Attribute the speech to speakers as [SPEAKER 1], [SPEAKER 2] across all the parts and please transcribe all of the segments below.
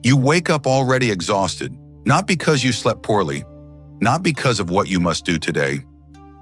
[SPEAKER 1] You wake up already exhausted, not because you slept poorly, not because of what you must do today,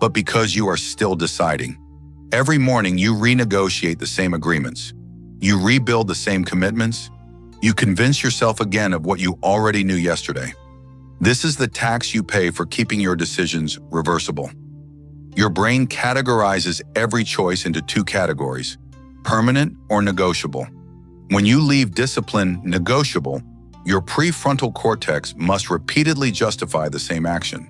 [SPEAKER 1] but because you are still deciding. Every morning you renegotiate the same agreements. You rebuild the same commitments. You convince yourself again of what you already knew yesterday. This is the tax you pay for keeping your decisions reversible. Your brain categorizes every choice into two categories: permanent or negotiable. When you leave discipline negotiable, your prefrontal cortex must repeatedly justify the same action.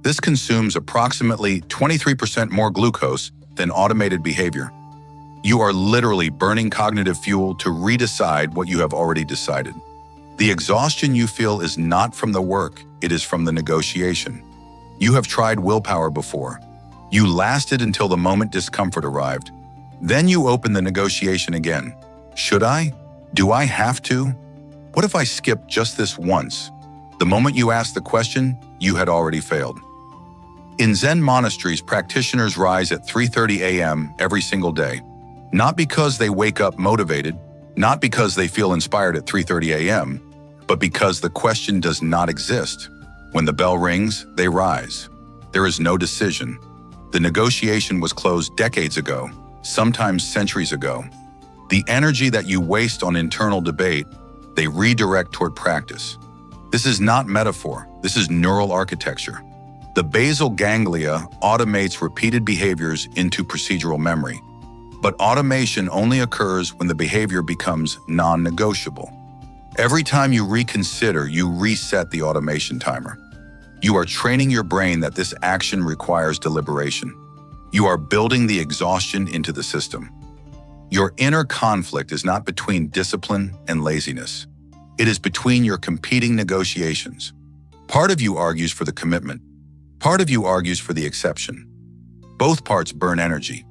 [SPEAKER 1] This consumes approximately 23% more glucose than automated behavior. You are literally burning cognitive fuel to redecide what you have already decided. The exhaustion you feel is not from the work, it is from the negotiation. You have tried willpower before. You lasted until the moment discomfort arrived. Then you open the negotiation again. Should I? Do I have to? What if I skip just this once? The moment you asked the question, you had already failed. In Zen monasteries, practitioners rise at 3:30 a.m. every single day. Not because they wake up motivated, not because they feel inspired at 3:30 a.m., but because the question does not exist. When the bell rings, they rise. There is no decision. The negotiation was closed decades ago, sometimes centuries ago. The energy that you waste on internal debate, they redirect toward practice. This is not metaphor, this is neural architecture. The basal ganglia automates repeated behaviors into procedural memory. But automation only occurs when the behavior becomes non-negotiable. Every time you reconsider, you reset the automation timer. You are training your brain that this action requires deliberation. You are building the exhaustion into the system. Your inner conflict is not between discipline and laziness. It is between your competing negotiations. Part of you argues for the commitment. Part of you argues for the exception. Both parts burn energy.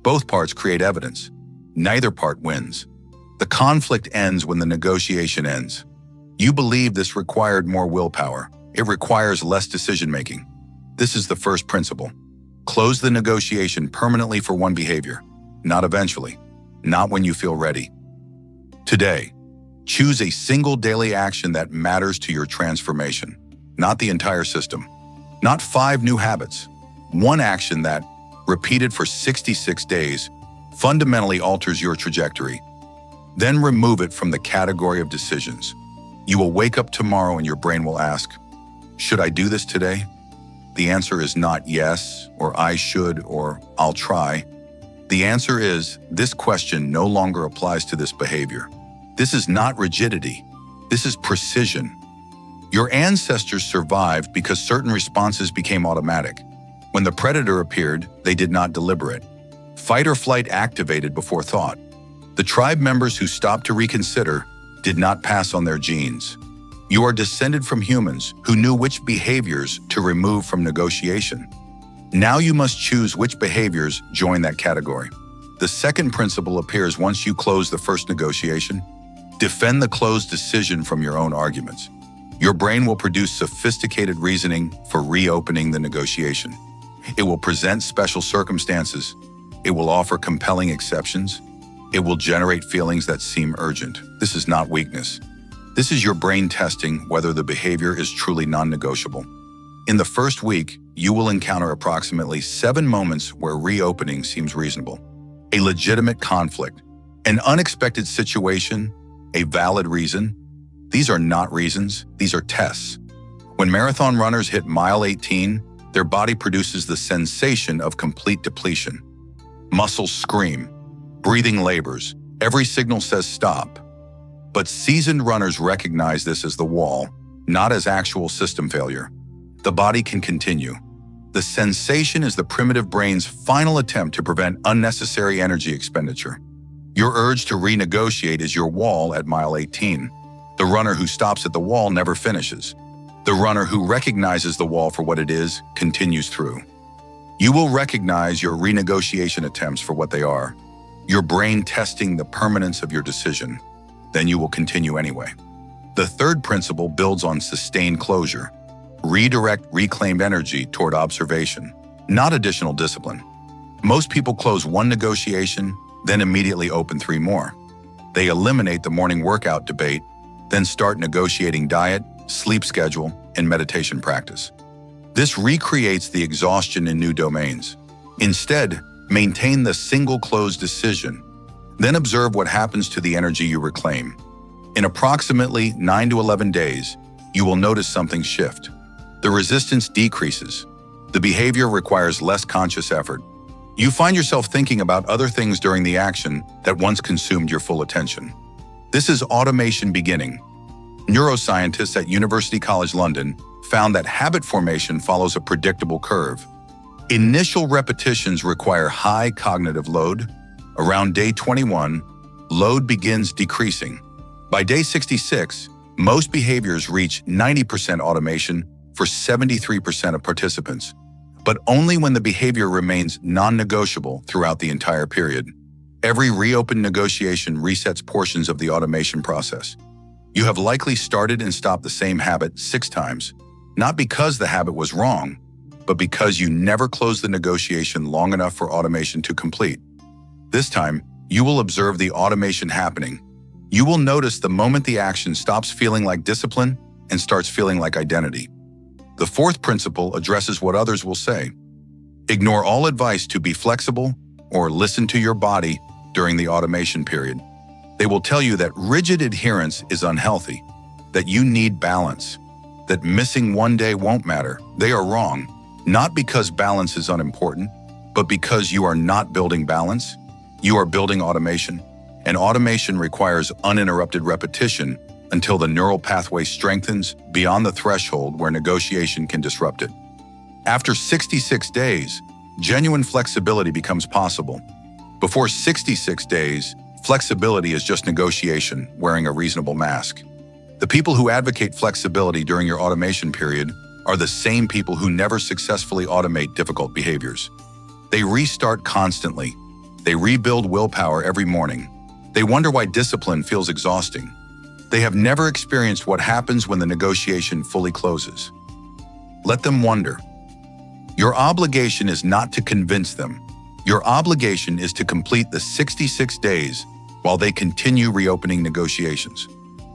[SPEAKER 1] Both parts create evidence. Neither part wins. The conflict ends when the negotiation ends. You believe this required more willpower. It requires less decision-making. This is the first principle. Close the negotiation permanently for one behavior, not eventually, not when you feel ready. Today, choose a single daily action that matters to your transformation, not the entire system. Not 5 new habits. One action that, repeated for 66 days, fundamentally alters your trajectory. Then remove it from the category of decisions. You will wake up tomorrow and your brain will ask, should I do this today? The answer is not yes, or I should, or I'll try. The answer is, this question no longer applies to this behavior. This is not rigidity. This is precision. Your ancestors survived because certain responses became automatic. When the predator appeared, they did not deliberate. Fight or flight activated before thought. The tribe members who stopped to reconsider did not pass on their genes. You are descended from humans who knew which behaviors to remove from negotiation. Now you must choose which behaviors join that category. The second principle appears once you close the first negotiation. Defend the closed decision from your own arguments. Your brain will produce sophisticated reasoning for reopening the negotiation. It will present special circumstances. It will offer compelling exceptions. It will generate feelings that seem urgent. This is not weakness. This is your brain testing whether the behavior is truly non-negotiable. In the first week, you will encounter approximately 7 moments where reopening seems reasonable. A legitimate conflict, an unexpected situation, a valid reason. These are not reasons, these are tests. When marathon runners hit mile 18, their body produces the sensation of complete depletion. Muscles scream, breathing labors, every signal says stop. But seasoned runners recognize this as the wall, not as actual system failure. The body can continue. The sensation is the primitive brain's final attempt to prevent unnecessary energy expenditure. Your urge to renegotiate is your wall at mile 18. The runner who stops at the wall never finishes. The runner who recognizes the wall for what it is continues through. You will recognize your renegotiation attempts for what they are, your brain testing the permanence of your decision. Then you will continue anyway. The third principle builds on sustained closure. Redirect reclaimed energy toward observation, not additional discipline. Most people close one negotiation, then immediately open 3 more. They eliminate the morning workout debate, Then start negotiating diet, sleep schedule, and meditation practice. This recreates the exhaustion in new domains. Instead, maintain the single closed decision. Then observe what happens to the energy you reclaim. In approximately 9 to 11 days, you will notice something shift. The resistance decreases. The behavior requires less conscious effort. You find yourself thinking about other things during the action that once consumed your full attention. This is automation beginning. Neuroscientists at University College London found that habit formation follows a predictable curve. Initial repetitions require high cognitive load. Around day 21, load begins decreasing. By day 66, most behaviors reach 90% automation for 73% of participants, but only when the behavior remains non-negotiable throughout the entire period. Every reopened negotiation resets portions of the automation process. You have likely started and stopped the same habit 6 times, not because the habit was wrong, but because you never closed the negotiation long enough for automation to complete. This time, you will observe the automation happening. You will notice the moment the action stops feeling like discipline and starts feeling like identity. The 4th principle addresses what others will say. Ignore all advice to be flexible or listen to your body during the automation period. They will tell you that rigid adherence is unhealthy, that you need balance, that missing one day won't matter. They are wrong, not because balance is unimportant, but because you are not building balance. You are building automation, and automation requires uninterrupted repetition until the neural pathway strengthens beyond the threshold where negotiation can disrupt it. After 66 days, genuine flexibility becomes possible. Before 66 days, flexibility is just negotiation wearing a reasonable mask. The people who advocate flexibility during your automation period are the same people who never successfully automate difficult behaviors. They restart constantly. They rebuild willpower every morning. They wonder why discipline feels exhausting. They have never experienced what happens when the negotiation fully closes. Let them wonder. Your obligation is not to convince them. Your obligation is to complete the 66 days while they continue reopening negotiations.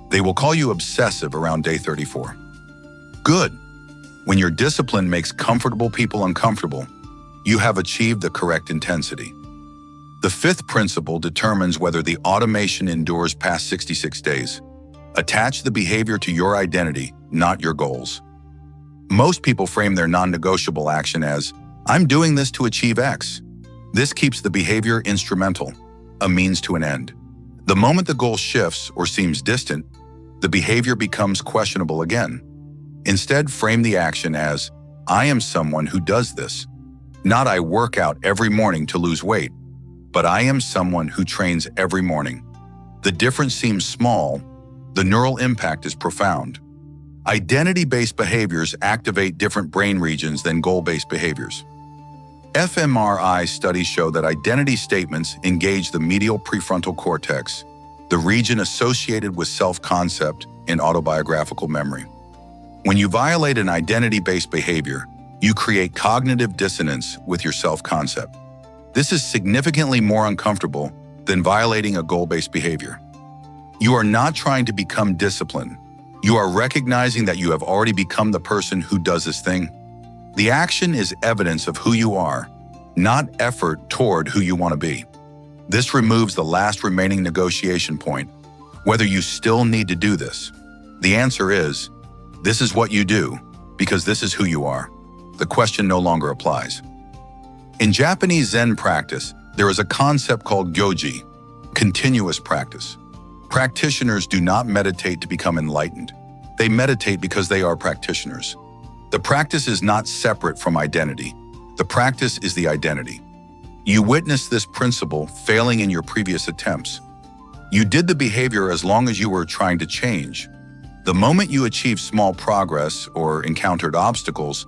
[SPEAKER 1] They will call you obsessive around day 34. Good. When your discipline makes comfortable people uncomfortable, you have achieved the correct intensity. The 5th principle determines whether the automation endures past 66 days. Attach the behavior to your identity, not your goals. Most people frame their non-negotiable action as, "I'm doing this to achieve X." This keeps the behavior instrumental, a means to an end. The moment the goal shifts or seems distant, the behavior becomes questionable again. Instead, frame the action as, "I am someone who does this." Not "I work out every morning to lose weight," but "I am someone who trains every morning." The difference seems small, the neural impact is profound. Identity-based behaviors activate different brain regions than goal-based behaviors. fMRI studies show that identity statements engage the medial prefrontal cortex, the region associated with self-concept and autobiographical memory. When you violate an identity-based behavior, you create cognitive dissonance with your self-concept. This is significantly more uncomfortable than violating a goal-based behavior. You are not trying to become disciplined. You are recognizing that you have already become the person who does this thing. The action is evidence of who you are, not effort toward who you want to be. This removes the last remaining negotiation point, whether you still need to do this. The answer is, this is what you do, because this is who you are. The question no longer applies. In Japanese Zen practice, there is a concept called gyoji, continuous practice. Practitioners do not meditate to become enlightened. They meditate because they are practitioners. The practice is not separate from identity. The practice is the identity. You witnessed this principle failing in your previous attempts. You did the behavior as long as you were trying to change. The moment you achieved small progress or encountered obstacles,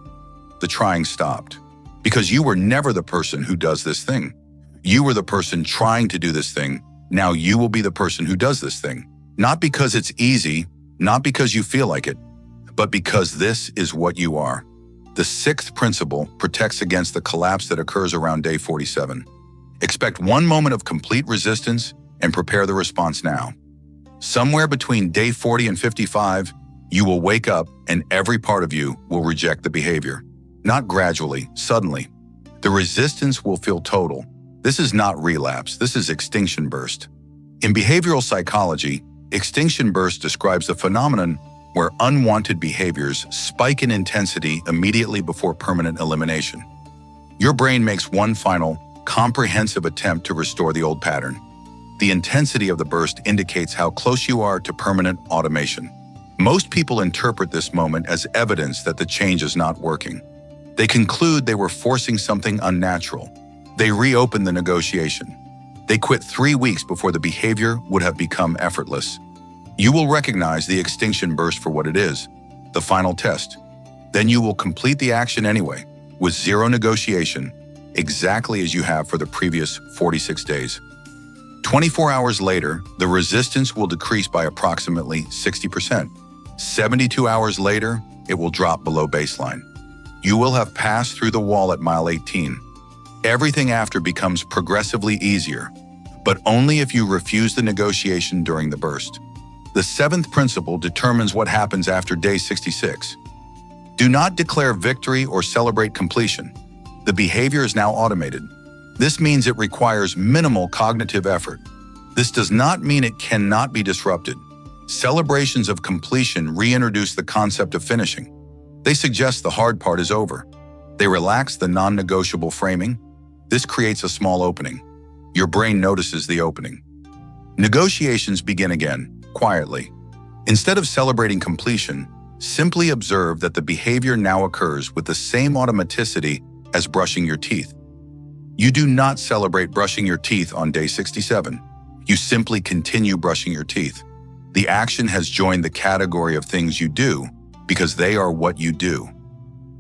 [SPEAKER 1] the trying stopped. Because you were never the person who does this thing. You were the person trying to do this thing. Now you will be the person who does this thing. Not because it's easy, not because you feel like it, but because this is what you are. The 6th principle protects against the collapse that occurs around day 47. Expect one moment of complete resistance and prepare the response now. Somewhere between day 40 and 55, you will wake up and every part of you will reject the behavior. Not gradually, suddenly. The resistance will feel total. This is not relapse, this is extinction burst. In behavioral psychology, extinction burst describes the phenomenon where unwanted behaviors spike in intensity immediately before permanent elimination. Your brain makes one final, comprehensive attempt to restore the old pattern. The intensity of the burst indicates how close you are to permanent automation. Most people interpret this moment as evidence that the change is not working. They conclude they were forcing something unnatural. They reopen the negotiation. They quit 3 weeks before the behavior would have become effortless. You will recognize the extinction burst for what it is, the final test. Then you will complete the action anyway, with zero negotiation, exactly as you have for the previous 46 days. 24 hours later, the resistance will decrease by approximately 60%. 72 hours later, it will drop below baseline. You will have passed through the wall at mile 18. Everything after becomes progressively easier, but only if you refuse the negotiation during the burst. The seventh principle determines what happens after day 66. Do not declare victory or celebrate completion. The behavior is now automated. This means it requires minimal cognitive effort. This does not mean it cannot be disrupted. Celebrations of completion reintroduce the concept of finishing. They suggest the hard part is over. They relax the non-negotiable framing. This creates a small opening. Your brain notices the opening. Negotiations begin again, quietly. Instead of celebrating completion, simply observe that the behavior now occurs with the same automaticity as brushing your teeth. You do not celebrate brushing your teeth on day 67. You simply continue brushing your teeth. The action has joined the category of things you do because they are what you do.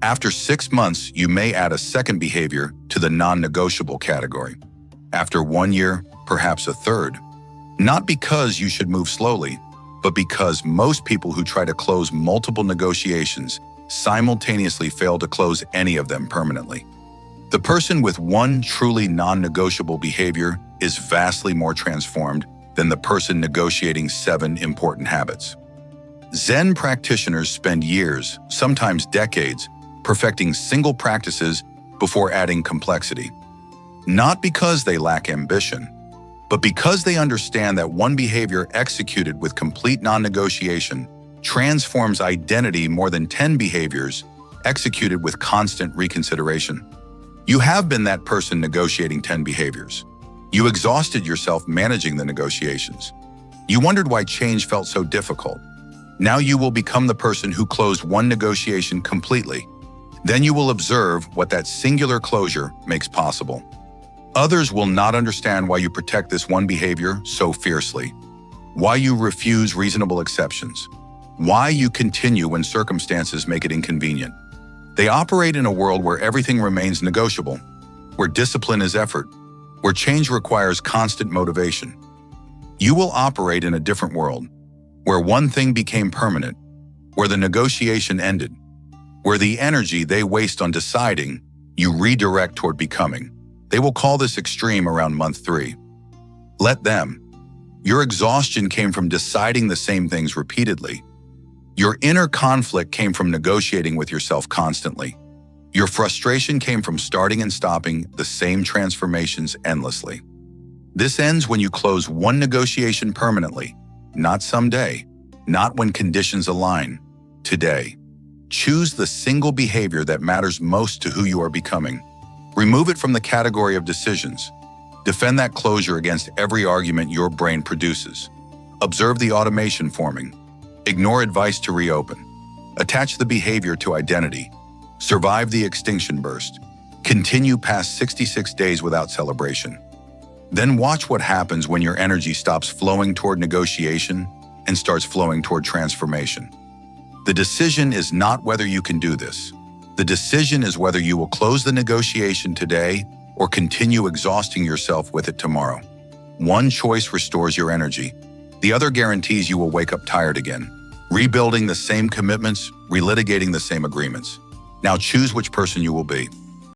[SPEAKER 1] After 6 months, you may add a second behavior to the non-negotiable category. After 1 year, perhaps a third. Not because you should move slowly, but because most people who try to close multiple negotiations simultaneously fail to close any of them permanently. The person with one truly non-negotiable behavior is vastly more transformed than the person negotiating 7 important habits. Zen practitioners spend years, sometimes decades, perfecting single practices before adding complexity. Not because they lack ambition, but because they understand that one behavior executed with complete non-negotiation transforms identity more than 10 behaviors executed with constant reconsideration. You have been that person negotiating 10 behaviors. You exhausted yourself managing the negotiations. You wondered why change felt so difficult. Now you will become the person who closed one negotiation completely. Then you will observe what that singular closure makes possible. Others will not understand why you protect this one behavior so fiercely, why you refuse reasonable exceptions, why you continue when circumstances make it inconvenient. They operate in a world where everything remains negotiable, where discipline is effort, where change requires constant motivation. You will operate in a different world, where one thing became permanent, where the negotiation ended, where the energy they waste on deciding, you redirect toward becoming. They will call this extreme around month 3. Let them. Your exhaustion came from deciding the same things repeatedly. Your inner conflict came from negotiating with yourself constantly. Your frustration came from starting and stopping the same transformations endlessly. This ends when you close one negotiation permanently, not someday, not when conditions align, today. Choose the single behavior that matters most to who you are becoming. Remove it from the category of decisions. Defend that closure against every argument your brain produces. Observe the automation forming. Ignore advice to reopen. Attach the behavior to identity. Survive the extinction burst. Continue past 66 days without celebration. Then watch what happens when your energy stops flowing toward negotiation and starts flowing toward transformation. The decision is not whether you can do this. The decision is whether you will close the negotiation today or continue exhausting yourself with it tomorrow. One choice restores your energy. The other guarantees you will wake up tired again, rebuilding the same commitments, relitigating the same agreements. Now choose which person you will be.